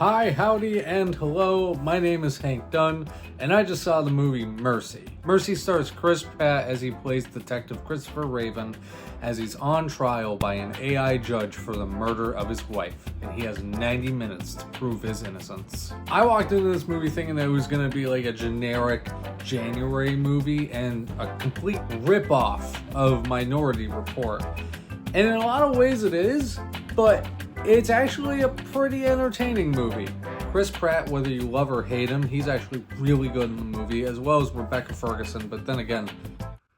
Hi, howdy, and hello. My name is Hank Dunn, and I just saw the movie Mercy. Mercy stars Chris Pratt as he plays Detective Christopher Raven as he's on trial by an AI judge for the murder of his wife, and he has 90 minutes to prove his innocence. I walked into this movie thinking that it was going to be like a generic January movie and a complete rip-off of Minority Report. And in a lot of ways it is, but it's actually a pretty entertaining movie. Chris Pratt, whether you love or hate him, he's actually really good in the movie, as well as Rebecca Ferguson, but then again,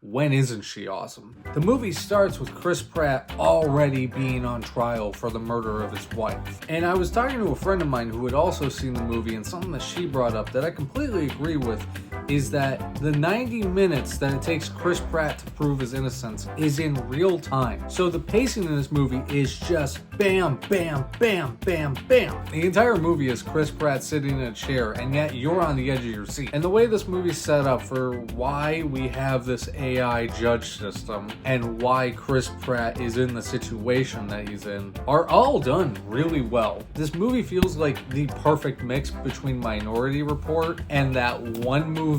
when isn't she awesome? The movie starts with Chris Pratt already being on trial for the murder of his wife. And I was talking to a friend of mine who had also seen the movie, and something that she brought up that I completely agree with is that the 90 minutes that it takes Chris Pratt to prove his innocence is in real time. So the pacing in this movie is just bam, bam, bam, bam, bam. The entire movie is Chris Pratt sitting in a chair, and yet you're on the edge of your seat. And the way this movie's set up for why we have this AI judge system and why Chris Pratt is in the situation that he's in are all done really well. This movie feels like the perfect mix between Minority Report and that one movie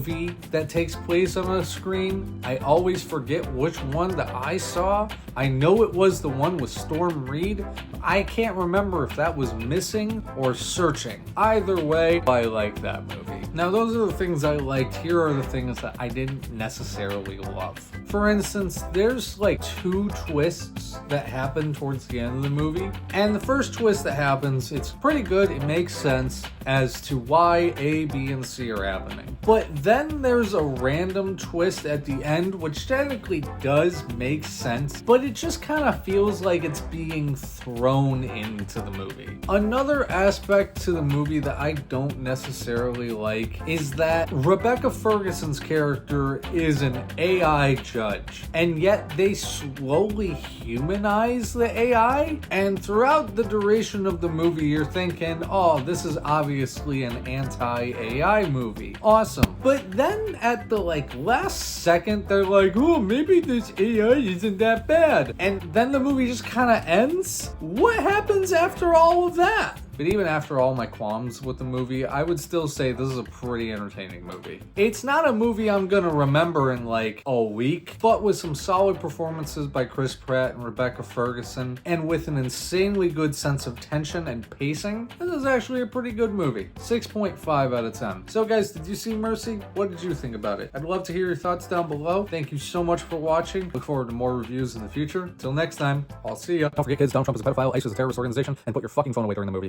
that takes place on a screen. I always forget which one that I saw. I know it was the one with Storm Reed. I can't remember if that was Missing or Searching. Either way, I like that movie. Now, those are the things I liked. Here are the things that I didn't necessarily love. For instance, there's like two twists that happen towards the end of the movie. And the first twist that happens, it's pretty good. It makes sense as to why A, B, and C are happening. But then there's a random twist at the end, which technically does make sense, but it just kind of feels like it's being thrown into the movie. Another aspect to the movie that I don't necessarily like is that Rebecca Ferguson's character is an AI judge, and yet they slowly humanize the AI, and throughout the duration of the movie you're thinking, oh, this is obviously an anti-AI movie. Awesome. But then at the last second they're like, oh, maybe this AI isn't that bad. And then the movie just kind of ends? What happens after all of that? But even after all my qualms with the movie, I would still say this is a pretty entertaining movie. It's not a movie I'm gonna remember in a week, but with some solid performances by Chris Pratt and Rebecca Ferguson, and with an insanely good sense of tension and pacing, this is actually a pretty good movie. 6.5 out of 10. So guys, did you see Mercy? What did you think about it? I'd love to hear your thoughts down below. Thank you so much for watching. Look forward to more reviews in the future. Till next time, I'll see ya. Don't forget, kids, Donald Trump is a pedophile, ISIS is a terrorist organization, and put your fucking phone away during the movie.